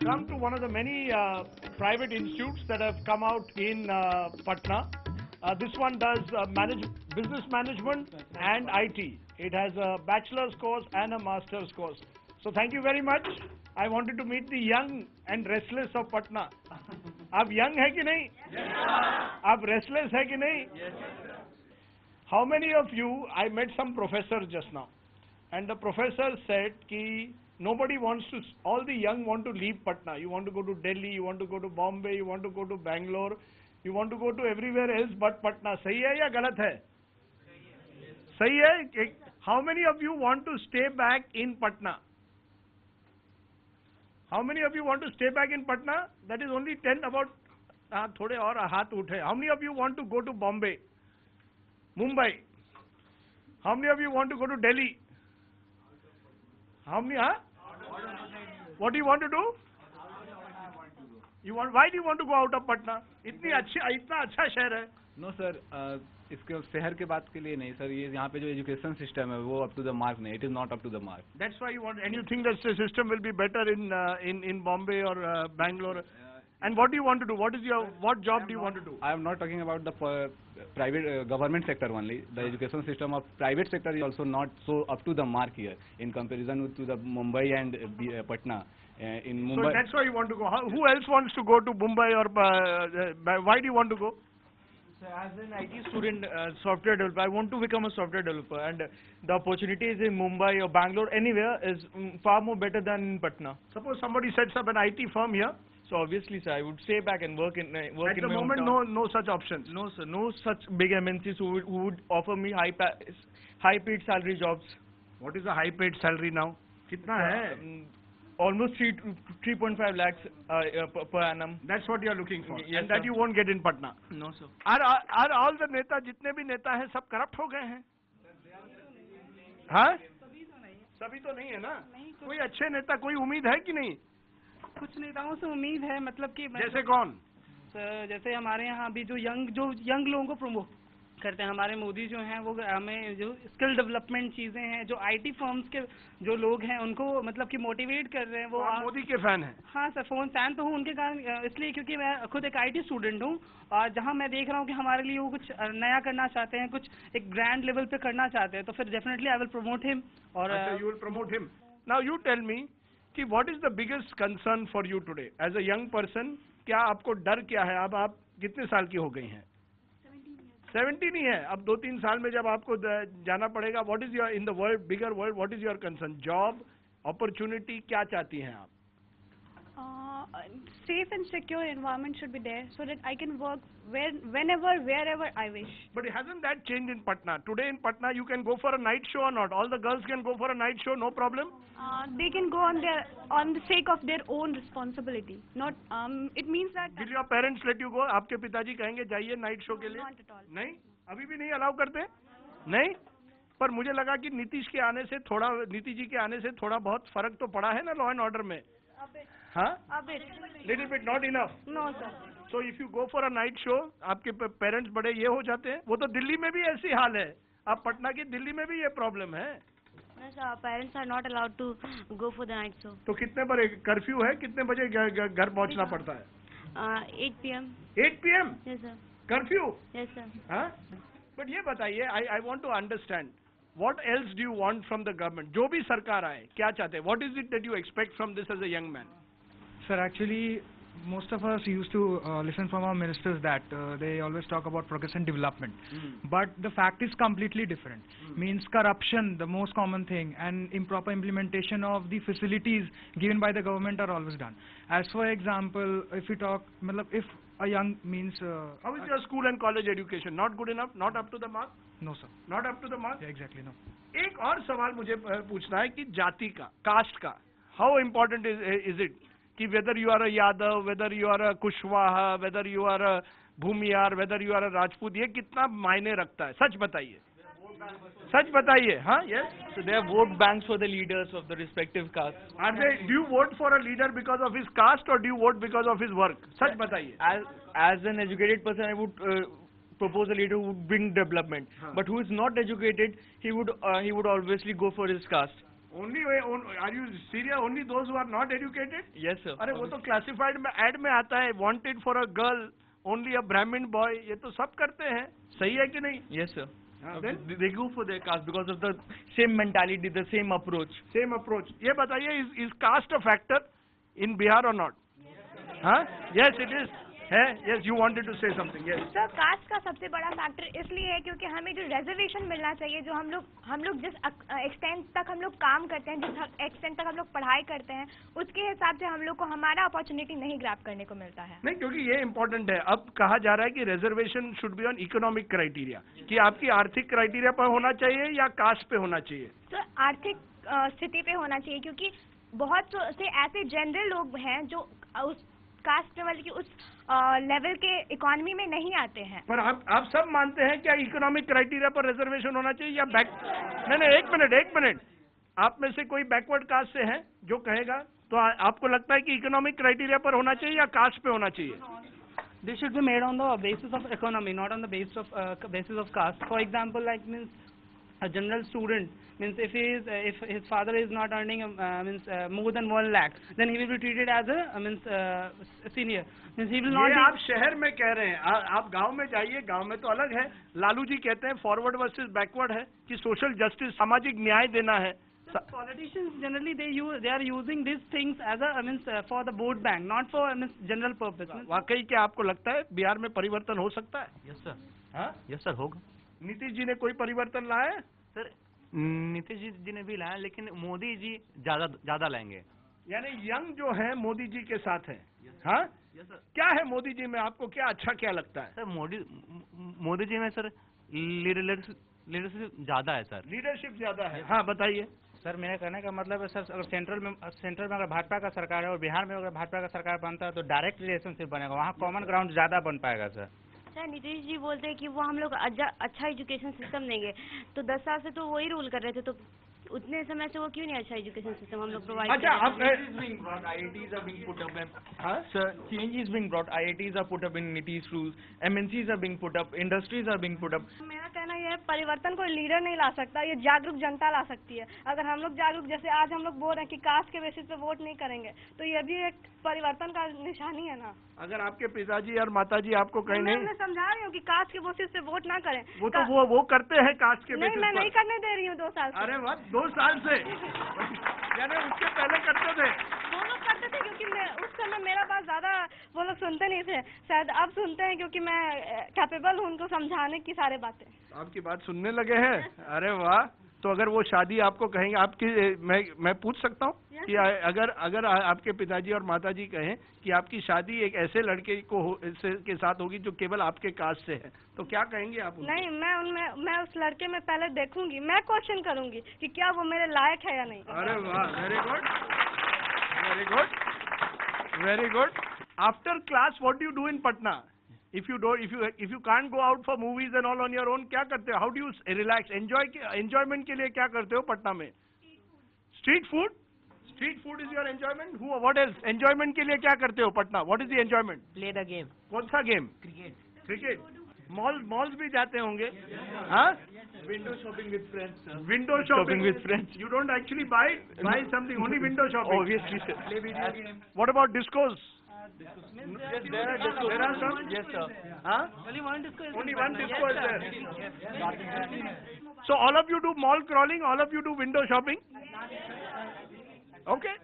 come to one of the many private institutes that have come out in Patna. This one does business management and IT. It has a bachelor's course and a master's course. So thank you very much. I wanted to meet the young and restless of Patna. आप young है कि नहीं? Yes, आप restless है कि नहीं? Yes, sir. How many of you? I met some professor just now, and the professor said कि nobody wants to. All the young want to leave Patna. You want to go to Delhi. You want to go to Bombay. You want to go to Bangalore. You want to go to everywhere else but Patna. सही है या गलत है? सही है. How many of you want to stay back in Patna? How many of you want to stay back in Patna? That is only 10 about. थोड़े और हाथ उठे. How many of you want to go to Bombay, Mumbai? How many of you want to go to Delhi? How many? What do you want to do? You want? Why do you want to go out of Patna? इतना अच्छा शहर है. No sir, इसके शहर के बात के लिए नहीं सर. ये यहाँ पे जो एजुकेशन सिस्टम है वो up to the mark नहीं. It is not up to the mark. That's why you want. And you think that the system will be better in Bombay or Bangalore? And what do you want to do? What job do you want to do? I am not talking about the private government sector only. The education system of private sector is also not so up to the mark here in comparison to the Mumbai and Patna. In Mumbai. So that's why you want to go. Who else wants to go to Mumbai or why do you want to go? So as an IT student, software developer, I want to become a software developer, and the opportunities in Mumbai or Bangalore, anywhere, is far more better than in Patna. Suppose somebody sets up an IT firm here. So obviously, sir, I would stay back and work in At the moment, no such options. No, sir, no such big MNCs who would offer me high-paid salary jobs. What is the high-paid salary now? कितना है? Almost 3.5 lakhs per annum. That's what you are looking for. Yes, and that sir. you won't get in Patna. No, sir. Are all the नेता जितने भी नेता हैं सब corrupt हो गए हैं? हाँ? सभी तो नहीं है ना? कोई अच्छे नेता कोई उम्मीद है कि नहीं? कुछ नेताओं से उम्मीद है, मतलब कि जैसे कौन? सर जैसे हमारे यहाँ अभी जो यंग लोगों को प्रमोट करते हैं, हमारे मोदी जो हैं वो हमें जो स्किल डेवलपमेंट चीजें हैं, जो आईटी फर्म्स के जो लोग हैं उनको मतलब कि मोटिवेट कर रहे हैं. वो मोदी के फैन हैं? हाँ सर, फैन तो हूँ उनके कारण, इसलिए क्योंकि मैं खुद एक आईटी स्टूडेंट हूँ और जहाँ मैं देख रहा हूँ कि हमारे लिए वो कुछ नया करना चाहते हैं, कुछ एक ग्रैंड लेवल पे करना चाहते हैं, तो फिर definitely I will promote him. और you will promote him. Now you tell me कि what is the biggest concern for you today as a young person? क्या आपको डर क्या है? अब आप कितने साल की हो गई हैं? 17 ही है. अब 2-3 साल में जब आपको जाना पड़ेगा, what is your in the world, bigger world, what is your concern? Job, opportunity, क्या चाहती हैं आप? Safe and secure environment should be there so that I can work whenever, wherever I wish. But hasn't that changed in Patna? Today in Patna, you can go for a night show or not? All the girls can go for a night show, no problem? They can go on the sake of their own responsibility. Not it means that. Will your parents let you go? आपके पिताजी कहेंगे जाइए night show के लिए? Not at all. नहीं, अभी भी नहीं अलाउ करते? नहीं, पर मुझे लगा कि नीतीश जी के आने से थोड़ा बहुत फर्क तो पड़ा है ना लॉ एंड ऑर्डर में. हाँ? A bit. Little bit, not enough. No, sir. So if you go for a night show, आपके पेरेंट्स बड़े ये हो जाते हैं. वो तो दिल्ली में भी ऐसी हाल है. आप पटना की दिल्ली में भी ये प्रॉब्लम है. Yes, our parents are not allowed to go for the night show. तो कितने बजे कर्फ्यू है? कितने बजे घर पहुंचना पड़ता है? 8 p.m. 8 p.m. Yes, sir. Curfew? Yes, sir. हाँ? बट ये बताइए, I want to understand. What else do you want from the government? जो भी सरकार आए, क्या चाहते हैं? What is it that you expect from this as a young man? Sir, actually, most of us used to listen from our ministers that they always talk about progress and development. But the fact is completely different. Means corruption, the most common thing, and improper implementation of the facilities given by the government are always done. As for example, if we talk, if a young means... How is your school and college education? Not good enough? Not up to the mark? No, sir. Not up to the mark? Yeah, exactly, no. एक और सवाल मुझे पूछना है कि जाति का, cast का. How important is it? कि whether you are a Yadav, whether you are a Kushwaha, whether you are a Bhumiyar, whether you are a Rajput, ये कितना मायने रखता है? सच बताइए. सच बताइए. हाँ, yes. So there are vote banks for the leaders of the respective castes. Do you vote for a leader because of his caste or do you vote because of his work? सच बताइए. As an educated person, I would propose a leader who would bring development. But who is not educated, he would obviously go for his caste. Only are you serious? Only those who are not educated? Yes, sir. अरे वो तो classified में add में आता है, wanted for a girl, only अ ब्राह्मण boy, ये तो सब करते हैं, सही है कि नहीं? Yes, sir. then? They go for their caste because of the same mentality, the same approach. Same approach. ये बताइए, is caste a factor in Bihar और नॉट? हाँ, यस इट इज है. Yes, you wanted to say something. Yes. Sir, caste का सबसे बड़ा factor इसलिए है क्योंकि हमें जो रिजर्वेशन मिलना चाहिए, जो हम लोग जिस एक्सटेंट तक हम लोग काम करते हैं, जिस एक्सटेंट तक हम लोग पढ़ाई करते हैं, उसके हिसाब से हम लोग को हमारा अपॉर्चुनिटी नहीं ग्रैब करने को मिलता है. नहीं, क्योंकि ये इंपॉर्टेंट है. अब कहा जा रहा है कि reservation should be on economic criteria, कि आपकी आर्थिक क्राइटेरिया पर होना चाहिए या कास्ट पे होना चाहिए? सर, आर्थिक स्थिति पे होना चाहिए, क्योंकि बहुत से ऐसे जनरल लोग हैं जो उस कास्ट लेवल की उस लेवल के इकोनॉमी में नहीं आते हैं. पर आप सब मानते हैं क्या इकोनॉमिक क्राइटेरिया पर रिजर्वेशन होना चाहिए या बैक? नहीं, एक मिनट. आप में से कोई बैकवर्ड कास्ट से है जो कहेगा, तो आपको लगता है कि इकोनॉमिक क्राइटेरिया पर होना चाहिए या कास्ट पे होना चाहिए? They should be made on the basis of economy, not on the basis of caste. For example, like means a general student means if his father is not earning more than 1 lakh, then he will be treated as a senior. Means he will not. ये आप शहर में कह रहे हैं, आप गांव में जाइए, गांव में तो अलग है. लालू जी कहते हैं फॉरवर्ड वर्सेस बैकवर्ड है, कि सोशल जस्टिस, सामाजिक न्याय देना है. Politicians generally they are using these things as for the vote bank, not for general purpose. वाकई क्या आपको लगता है बिहार में परिवर्तन हो सकता है? Yes, sir. हाँ, Yes, sir, होगा. नीतीश जी ने कोई परिवर्तन लाया है? सर, नीतीश जी ने भी लाया, लेकिन मोदी जी ज्यादा लाएंगे. यानी यंग जो है मोदी जी के साथ है. हाँ, Yes, sir. क्या है मोदी जी में, आपको क्या अच्छा क्या लगता है? सर, मोदी जी में सर लीडरशिप ज्यादा है सर. लीडरशिप ज्यादा है. हाँ, बताइए. सर, मेरा कहने का मतलब है सर, अगर सेंट्रल में अगर भाजपा का सरकार है और बिहार में अगर भाजपा का सरकार बनता है तो डायरेक्ट रिलेशनशिप बनेगा, वहाँ कॉमन ग्राउंड ज़्यादा बन पाएगा सर. सर, नीतीश जी बोलते हैं कि वो हम लोग अच्छा एजुकेशन सिस्टम देंगे, तो 10 साल से तो वही रूल कर रहे थे, तो उतने समय से वो क्यों नहीं अच्छा एजुकेशन सिस्टम हम लोग प्रोवाइड अच्छा, आप IITs are being put up. Sir, change is being brought. IITs are put up in Nitish rules. MNCs are being put up. Industries are being put up. मेरा कहना यह है, परिवर्तन कोई लीडर नहीं ला सकता, ये जागरूक जनता ला सकती है. अगर हम लोग जागरूक, जैसे आज हम लोग बोल रहे हैं कि कास्ट के बेसिस पे वोट नहीं करेंगे, तो ये भी एक परिवर्तन का निशानी है ना. अगर आपके पिताजी और माताजी आपको कहीं मैं नहीं, उन्हें समझा रही हूँ कि कास्ट के बेसिस पे वोट ना करें. वो करते हैं कास्ट के नहीं, बेसिस मैं पर. नहीं करने दे रही हूँ 2 साल से. अरे वाह, 2 साल से, यानी उसके पहले करते थे. वो लोग करते थे क्योंकि उस समय मेरा बात ज्यादा वो लोग सुनते नहीं थे, शायद अब सुनते हैं क्योंकि मैं कैपेबल हूँ उनको समझाने की सारे बातें. आपकी बात सुनने लगे हैं. अरे वाह. तो अगर वो शादी आपको कहेंगे, आपकी मैं पूछ सकता हूँ कि अगर आपके पिताजी और माताजी कहें कि आपकी शादी एक ऐसे लड़के के साथ होगी जो केवल आपके कास्ट से है, तो क्या कहेंगे आप उनको? नहीं, मैं उस लड़के में पहले देखूंगी, मैं क्वेश्चन करूंगी कि क्या वो मेरे लायक है या नहीं. अरे वाह, very good, very good, very good. After class what do you do in Patna? If you can't go out for movies and all on your own, क्या करते हो? How do you relax? Enjoyment के लिए क्या करते हो पटना में? Street food? Street food is your enjoyment? What else? Enjoyment के लिए क्या करते हो Patna? What is the enjoyment? Play the game. कौन सा गेम? Cricket. Malls भी जाते होंगे? हाँ? Window shopping with friends. Sir. Window shopping with friends. You don't actually buy something, only window shopping. Obviously, sir. Play video games. What about discos? Yes, there are discos. There are some? Yes, sir. Huh? Only one disco is Only in one Patna. disco is Yes, sir. there. So all of you do mall crawling, all of you do window shopping? Okay.